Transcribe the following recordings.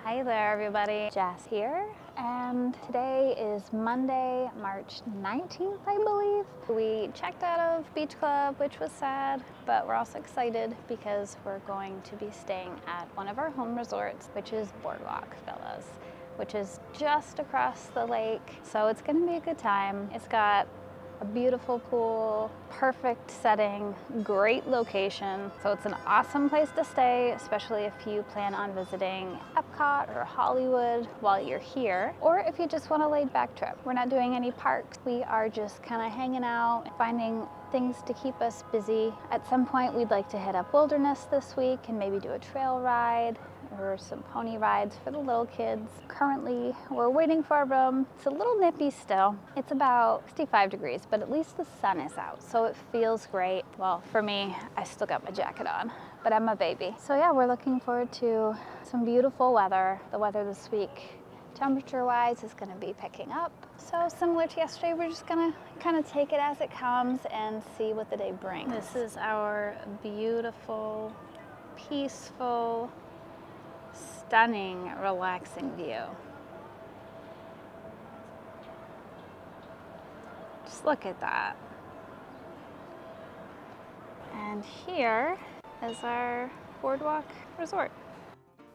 Hi there everybody, Jess here, and today is Monday, March 19th, I believe. We checked out of Beach Club, which was sad, but we're also excited because we're going to be staying at one of our home resorts, which is Boardwalk Villas, which is just across the lake. So it's gonna be a good time. It's got a beautiful pool, perfect setting, great location. So it's an awesome place to stay, especially if you plan on visiting Epcot or Hollywood while you're here, or if you just want a laid back trip. We're not doing any parks. We are just kind of hanging out, finding things to keep us busy. At some point, we'd like to hit up Wilderness this week and maybe do a trail ride or some pony rides for the little kids. Currently, we're waiting for a room. It's a little nippy still. It's about 65 degrees, but at least the sun is out, so it feels great. Well, for me, I still got my jacket on, but I'm a baby. So yeah, we're looking forward to some beautiful weather. The weather this week, temperature-wise, is gonna be picking up. So similar to yesterday, we're just gonna kind of take it as it comes and see what the day brings. This is our beautiful, peaceful, stunning, relaxing view. Just look at that. And here is our Boardwalk Resort.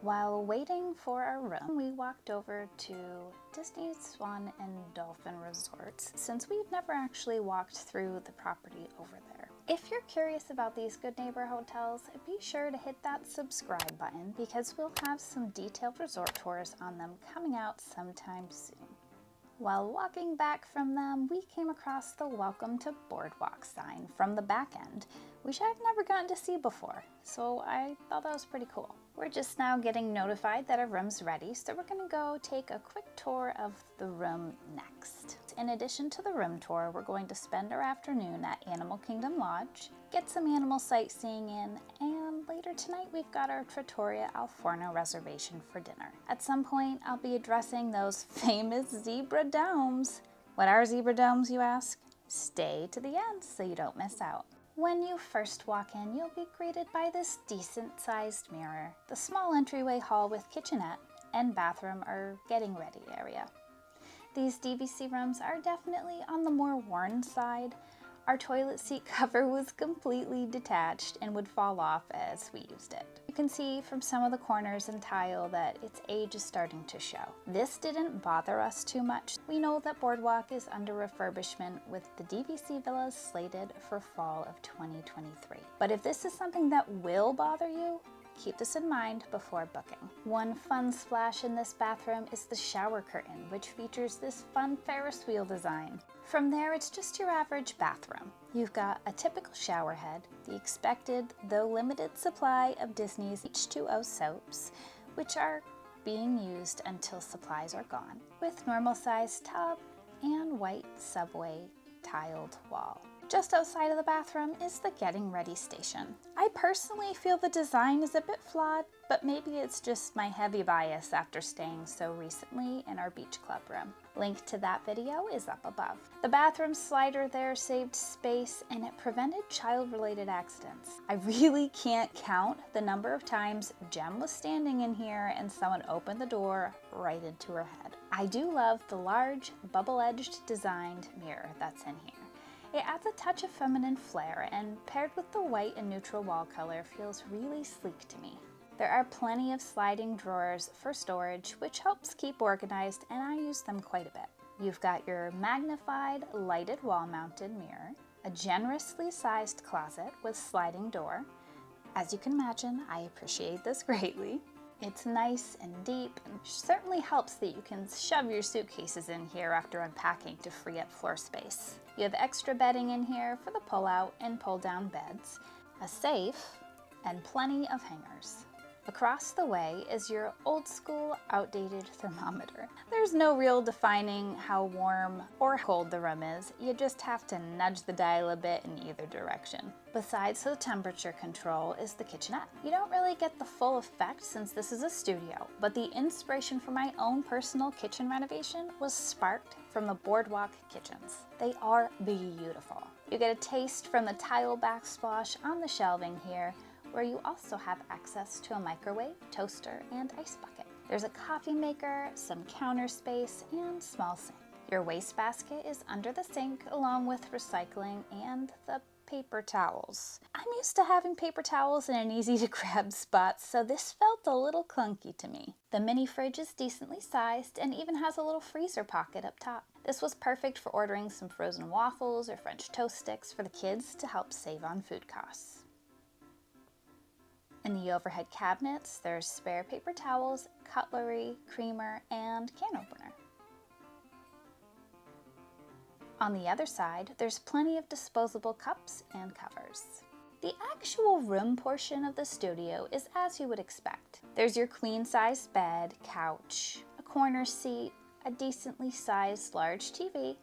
While waiting for our room, we walked over to Disney Swan and Dolphin Resorts, since we've never actually walked through the property over there. If you're curious about these Good Neighbor hotels, be sure to hit that subscribe button because we'll have some detailed resort tours on them coming out sometime soon. While walking back from them, we came across the Welcome to Boardwalk sign from the back end, which I've never gotten to see before, so I thought that was pretty cool. We're just now getting notified that our room's ready, so we're gonna go take a quick tour of the room next. In addition to the room tour, we're going to spend our afternoon at Animal Kingdom Lodge, get some animal sightseeing in, and later tonight we've got our Trattoria Al Forno reservation for dinner. At some point, I'll be addressing those famous zebra domes. What are zebra domes, you ask? Stay to the end so you don't miss out. When you first walk in, you'll be greeted by this decent-sized mirror. The small entryway hall with kitchenette and bathroom or getting ready area. These DVC rooms are definitely on the more worn side. Our toilet seat cover was completely detached and would fall off as we used it. You can see from some of the corners and tile that its age is starting to show. This didn't bother us too much. We know that Boardwalk is under refurbishment with the DVC villas slated for fall of 2023. But if this is something that will bother you, keep this in mind before booking. One fun splash in this bathroom is the shower curtain, which features this fun Ferris wheel design. From there, it's just your average bathroom. You've got a typical shower head, the expected, though limited supply of Disney's H2O soaps, which are being used until supplies are gone, with normal sized tub and white subway tiled wall. Just outside of the bathroom is the getting ready station. I personally feel the design is a bit flawed, but maybe it's just my heavy bias after staying so recently in our beach club room. Link to that video is up above. The bathroom slider there saved space and it prevented child-related accidents. I really can't count the number of times Jem was standing in here and someone opened the door right into her head. I do love the large bubble-edged designed mirror that's in here. It adds a touch of feminine flair and paired with the white and neutral wall color feels really sleek to me. There are plenty of sliding drawers for storage, which helps keep organized, and I use them quite a bit. You've got your magnified lighted wall-mounted mirror, a generously sized closet with sliding door. As you can imagine, I appreciate this greatly. It's nice and deep and certainly helps that you can shove your suitcases in here after unpacking to free up floor space. You have extra bedding in here for the pull-out and pull-down beds, a safe, and plenty of hangers. Across the way is your old-school, outdated thermometer. There's no real defining how warm or cold the room is. You just have to nudge the dial a bit in either direction. Besides the temperature control is the kitchenette. You don't really get the full effect since this is a studio, but the inspiration for my own personal kitchen renovation was sparked from the Boardwalk kitchens. They are beautiful. You get a taste from the tile backsplash on the shelving here, where you also have access to a microwave, toaster, and ice bucket. There's a coffee maker, some counter space, and small sink. Your wastebasket is under the sink along with recycling and the paper towels. I'm used to having paper towels in an easy to grab spot, so this felt a little clunky to me. The mini fridge is decently sized and even has a little freezer pocket up top. This was perfect for ordering some frozen waffles or French toast sticks for the kids to help save on food costs. In the overhead cabinets, there's spare paper towels, cutlery, creamer, and can opener. On the other side, there's plenty of disposable cups and covers. The actual room portion of the studio is as you would expect. There's your queen-size bed, couch, a corner seat, a decently sized large TV,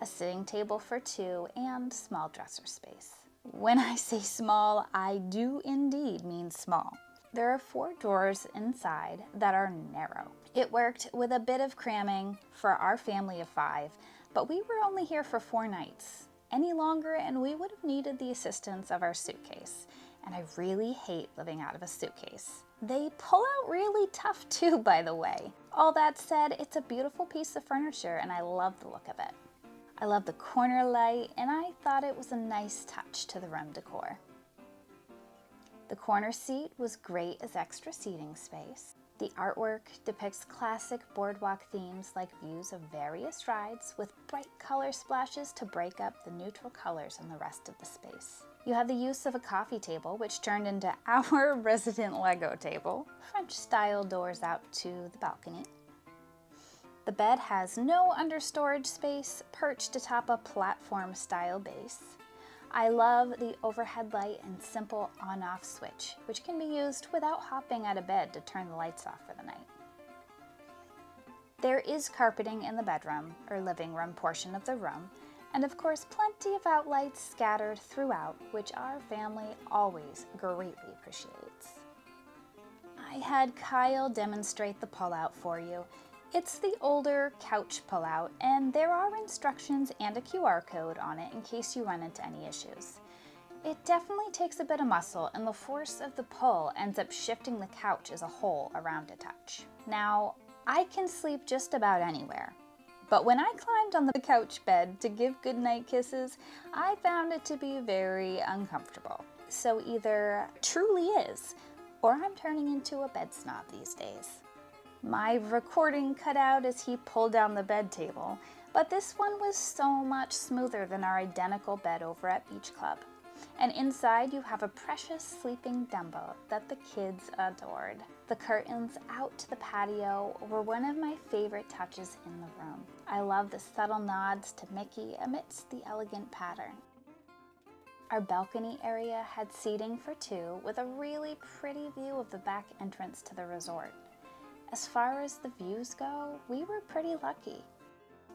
a sitting table for two, and small dresser space. When I say small, I do indeed mean small. There are 4 drawers inside that are narrow. It worked with a bit of cramming for our family of 5, but we were only here for 4 nights. Any longer and we would have needed the assistance of our suitcase. And I really hate living out of a suitcase. They pull out really tough too, by the way. All that said, it's a beautiful piece of furniture and I love the look of it. I love the corner light and I thought it was a nice touch to the room decor. The corner seat was great as extra seating space. The artwork depicts classic boardwalk themes like views of various rides with bright color splashes to break up the neutral colors in the rest of the space. You have the use of a coffee table, which turned into our resident Lego table. French-style doors out to the balcony. The bed has no understorage space, perched atop a platform-style base. I love the overhead light and simple on-off switch, which can be used without hopping out of bed to turn the lights off for the night. There is carpeting in the bedroom, or living room portion of the room, and of course plenty of outlights scattered throughout, which our family always greatly appreciates. I had Kyle demonstrate the pull-out for you. It's the older couch pull-out, and there are instructions and a QR code on it in case you run into any issues. It definitely takes a bit of muscle, and the force of the pull ends up shifting the couch as a whole around a touch. Now, I can sleep just about anywhere, but when I climbed on the couch bed to give goodnight kisses, I found it to be very uncomfortable. So either truly is, or I'm turning into a bed snob these days. My recording cut out as he pulled down the bed table, but this one was so much smoother than our identical bed over at Beach Club. And inside you have a precious sleeping Dumbo that the kids adored. The curtains out to the patio were one of my favorite touches in the room. I love the subtle nods to Mickey amidst the elegant pattern. Our balcony area had seating for 2 with a really pretty view of the back entrance to the resort. As far as the views go, we were pretty lucky.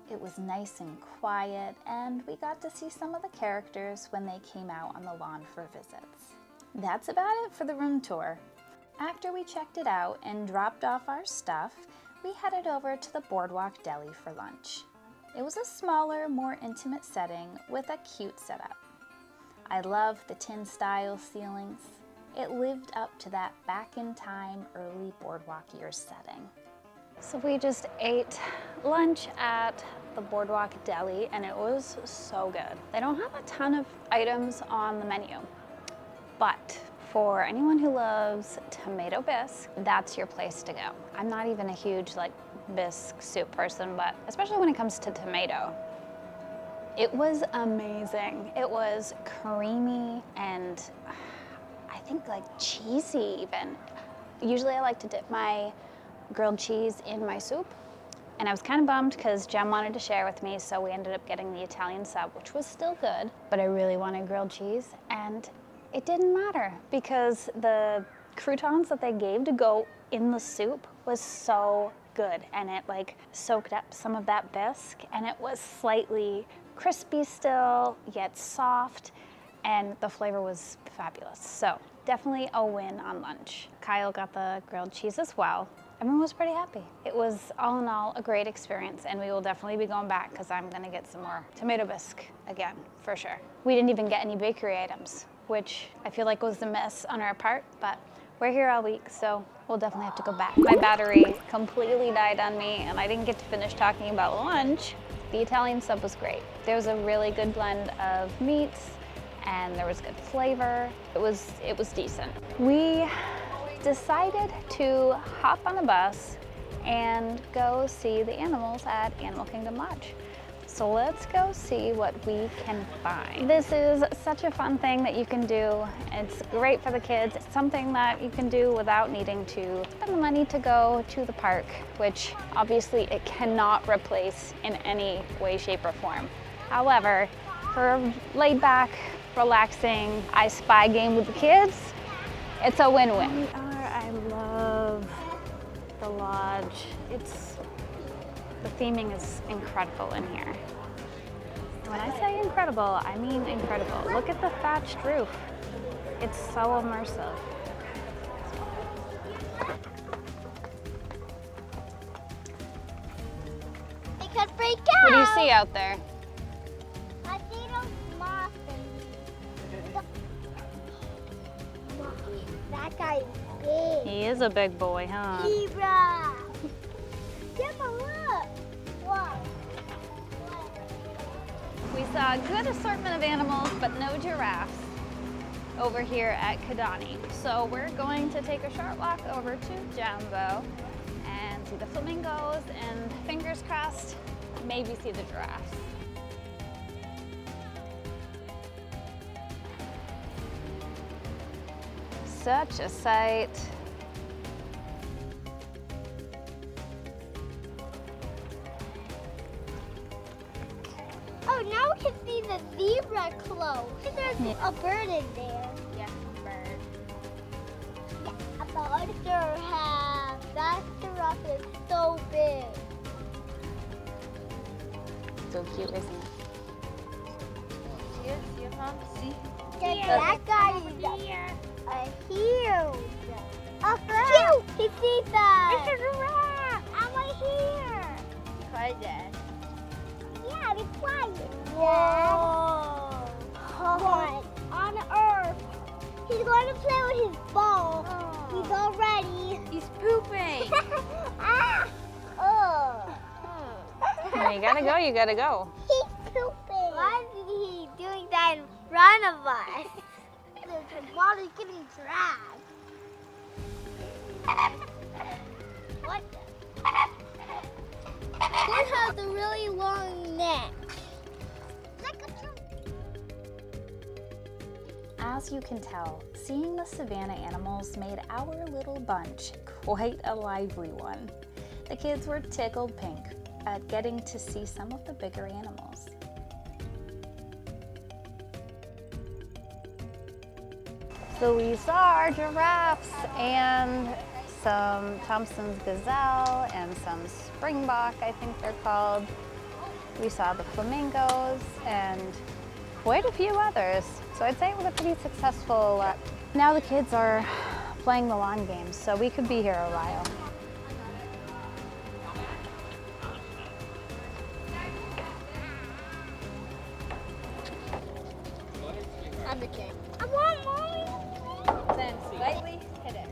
It was nice and quiet, and we got to see some of the characters when they came out on the lawn for visits. That's about it for the room tour. After we checked it out and dropped off our stuff, we headed over to the Boardwalk Deli for lunch. It was a smaller, more intimate setting with a cute setup. I love the tin-style ceilings. It lived up to that back-in-time, early Boardwalk years setting. So we just ate lunch at the Boardwalk Deli, and it was so good. They don't have a ton of items on the menu, but for anyone who loves tomato bisque, that's your place to go. I'm not even a huge bisque soup person, but especially when it comes to tomato, it was amazing. It was creamy and I think cheesy even. Usually I like to dip my grilled cheese in my soup, and I was kind of bummed because Jem wanted to share with me, so we ended up getting the Italian sub, which was still good, but I really wanted grilled cheese, and it didn't matter because the croutons that they gave to go in the soup was so good, and it soaked up some of that bisque, and it was slightly crispy still, yet soft, and the flavor was fabulous. So definitely a win on lunch. Kyle got the grilled cheese as well. Everyone was pretty happy. It was all in all a great experience, and we will definitely be going back because I'm gonna get some more tomato bisque again, for sure. We didn't even get any bakery items, which I feel like was the miss on our part, but we're here all week, so We'll definitely have to go back. My battery completely died on me and I didn't get to finish talking about lunch. The Italian sub was great. There was a really good blend of meats and there was good flavor. It was decent. We decided to hop on a bus and go see the animals at Animal Kingdom Lodge. So let's go see what we can find. This is such a fun thing that you can do. It's great for the kids. It's something that you can do without needing to spend the money to go to the park, which obviously it cannot replace in any way, shape, or form. However, for a laid back, relaxing I Spy game with the kids, it's a win-win. I love the lodge. The theming is incredible in here. When I say incredible, I mean incredible. Look at the thatched roof. It's so immersive. It could break out. What do you see out there? I see those moths and that guy is big. He is a big boy, huh? Zebra. Gemma, look. What? We saw a good assortment of animals, but no giraffes over here at Kidani. So we're going to take a short walk over to Jumbo and see the flamingos and, fingers crossed, maybe see the giraffes. Such a sight. Oh, now we can see the zebra close. There's a bird in there. Yeah, a bird. Yeah, a bird giraffe. That giraffe is so big. So cute, isn't it? See? That guy is a huge. Cute. He sees that. It's a giraffe. I'm right here. Quiet. Yeah, be quiet. Whoa. What on earth? He's going to play with his ball. Oh. He's all ready. He's pooping. Ah! Oh. Well, you gotta go, you gotta go. He's pooping. Why is he doing that in front of us? The ball is getting dragged. What the? This has a really long neck. As you can tell, seeing the savannah animals made our little bunch quite a lively one. The kids were tickled pink at getting to see some of the bigger animals. So we saw our giraffes and some Thompson's gazelle and some springbok, I think they're called. We saw the flamingos and quite a few others. So I'd say it was a pretty successful. Now the kids are playing the lawn games, so we could be here a while. I'm the king. I want more. Then slightly hit it.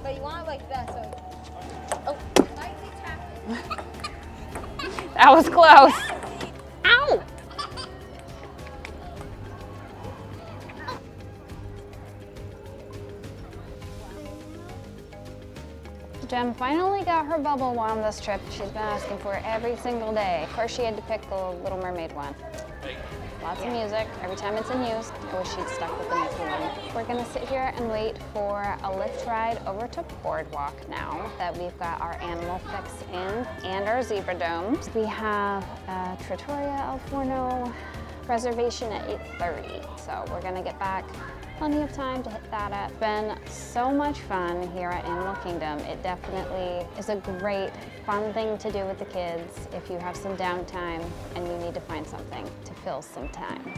But you want it like that, so. Oh, slightly tap it. That was close. Ow! Jem finally got her bubble wand this trip. She's been asking for it every single day. Of course, she had to pick the Little Mermaid one. Lots of music. Every time it's in use, I wish she'd stuck with the Mickey one. We're gonna sit here and wait for a lift ride over to Boardwalk now that we've got our animal fix in and our zebra domes. We have a Trattoria Al Forno reservation at 8:30, so we're gonna get back. Plenty of time to hit that up. It's been so much fun here at Animal Kingdom. It definitely is a great, fun thing to do with the kids if you have some downtime and you need to find something to fill some time.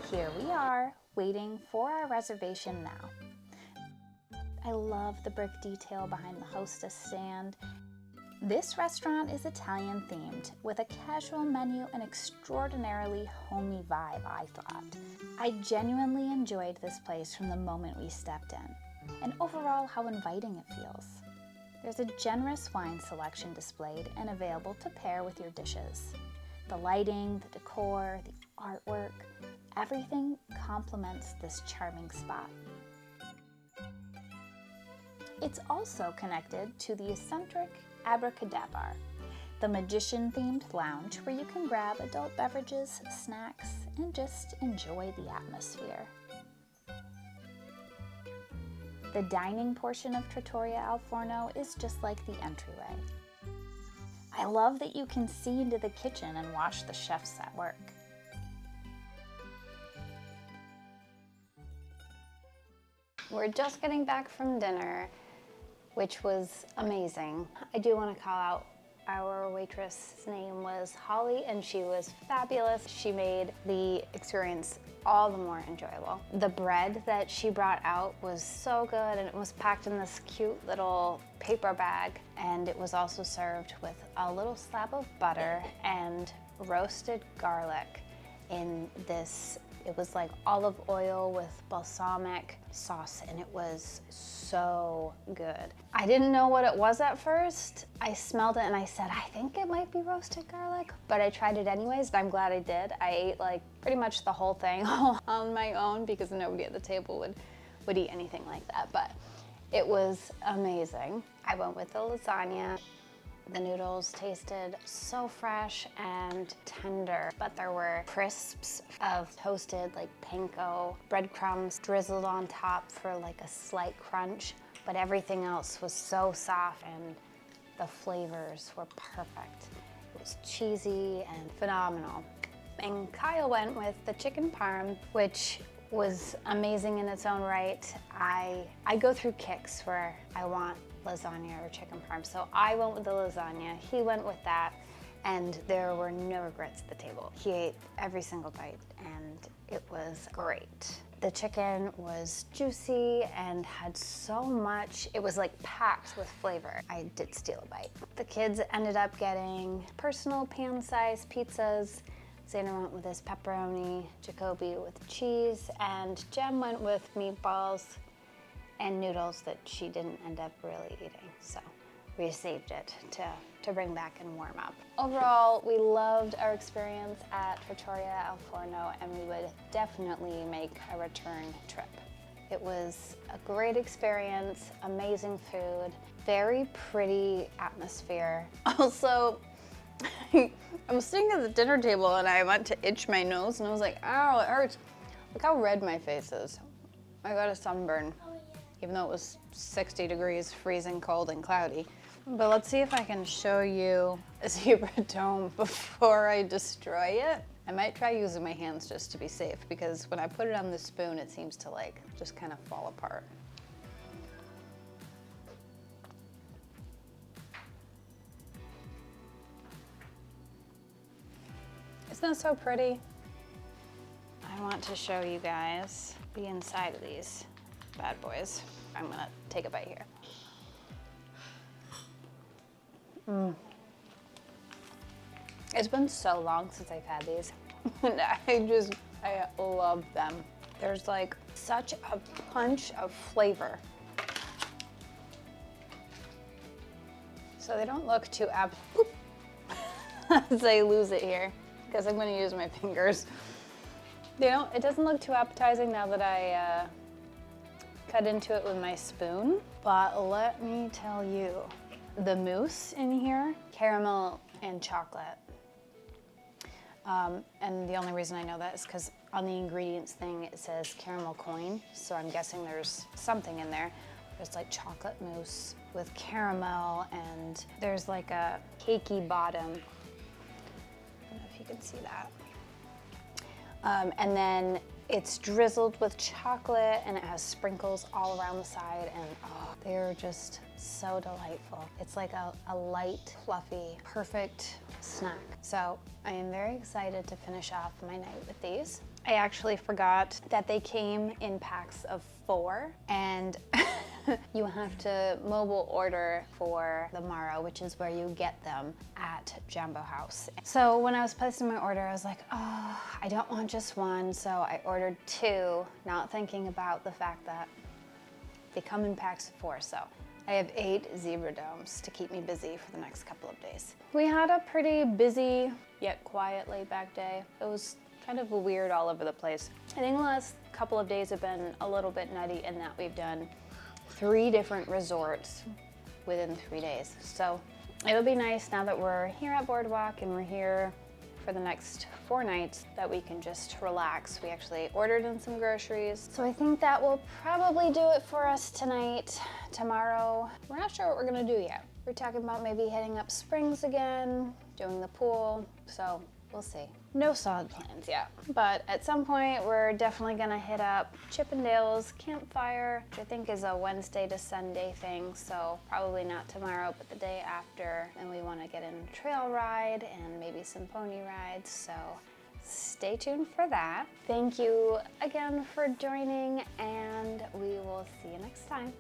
Here we are, waiting for our reservation now. I love the brick detail behind the hostess stand. This restaurant is Italian themed, with a casual menu and extraordinarily homey vibe, I thought. I genuinely enjoyed this place from the moment we stepped in, and overall how inviting it feels. There's a generous wine selection displayed and available to pair with your dishes. The lighting, the decor, the artwork, everything complements this charming spot. It's also connected to the eccentric Abracadabra, the magician-themed lounge where you can grab adult beverages, snacks, and just enjoy the atmosphere. The dining portion of Trattoria Al Forno is just like the entryway. I love that you can see into the kitchen and watch the chefs at work. We're just getting back from dinner, which was amazing. I do want to call out our waitress's name was Holly, and she was fabulous. She made the experience all the more enjoyable. The bread that she brought out was so good, and it was packed in this cute little paper bag, and it was also served with a little slab of butter and roasted garlic in this. It was like olive oil with balsamic sauce, and it was so good. I didn't know what it was at first. I smelled it and I said, I think it might be roasted garlic, but I tried it anyways, and I'm glad I did. I ate like pretty much the whole thing on my own because nobody at the table would eat anything like that, but it was amazing. I went with the lasagna. The noodles tasted so fresh and tender, but there were crisps of toasted like panko breadcrumbs drizzled on top for like a slight crunch, but everything else was so soft and the flavors were perfect. It was cheesy and phenomenal. And Kyle went with the chicken parm, which was amazing in its own right. I go through kicks where I want lasagna or chicken parm, so I went with the lasagna, he went with that, and there were no regrets at the table. He ate every single bite and it was great. The chicken was juicy and had so much, it was like packed with flavor. I did steal a bite. The kids ended up getting personal pan-sized pizzas. Xander went with his pepperoni, Jacoby with cheese, and Jem went with meatballs and noodles that she didn't end up really eating. So we saved it to bring back and warm up. Overall, we loved our experience at Trattoria Al Forno, and we would definitely make a return trip. It was a great experience, amazing food, very pretty atmosphere. Also, I was sitting at the dinner table and I went to itch my nose and I was like, ow, it hurts. Look how red my face is. I got a sunburn, even though it was 60 degrees, freezing cold and cloudy. But let's see if I can show you a zebra dome before I destroy it. I might try using my hands just to be safe, because when I put it on the spoon, it seems to like just kind of fall apart. Isn't that so pretty? I want to show you guys the inside of these bad boys. I'm gonna take a bite here. It's been so long since I've had these. And I love them. There's like such a punch of flavor. So they don't look too as I lose it here, because I'm gonna use my fingers. It doesn't look too appetizing now that I cut into it with my spoon, but let me tell you, the mousse in here, caramel and chocolate. And the only reason I know that is because on the ingredients thing it says caramel coin, so I'm guessing there's something in there. There's like chocolate mousse with caramel, and there's like a cakey bottom. I don't know if you can see that. And then it's drizzled with chocolate, and it has sprinkles all around the side, and oh, they're just so delightful. It's like a light, fluffy, perfect snack. So I am very excited to finish off my night with these. I actually forgot that they came in packs of 4, and You have to mobile order for the Mara, which is where you get them at Jambo House. So when I was placing my order, I was like, oh, I don't want just one, so I ordered 2, not thinking about the fact that they come in packs of 4, so I have 8 zebra domes to keep me busy for the next couple of days. We had a pretty busy yet quiet laid back day. It was kind of weird all over the place. I think the last couple of days have been a little bit nutty in that we've done 3 different resorts within 3 days. So it'll be nice now that we're here at Boardwalk and we're here for the next 4 nights that we can just relax. We actually ordered in some groceries. So I think that will probably do it for us tonight. Tomorrow, we're not sure what we're gonna do yet. We're talking about maybe heading up Springs again, doing the pool, so we'll see. No solid plans yet, but at some point we're definitely gonna hit up Chippendale's campfire, which I think is a Wednesday to Sunday thing, so probably not tomorrow, but the day after. And we wanna get in a trail ride and maybe some pony rides, so stay tuned for that. Thank you again for joining, and we will see you next time.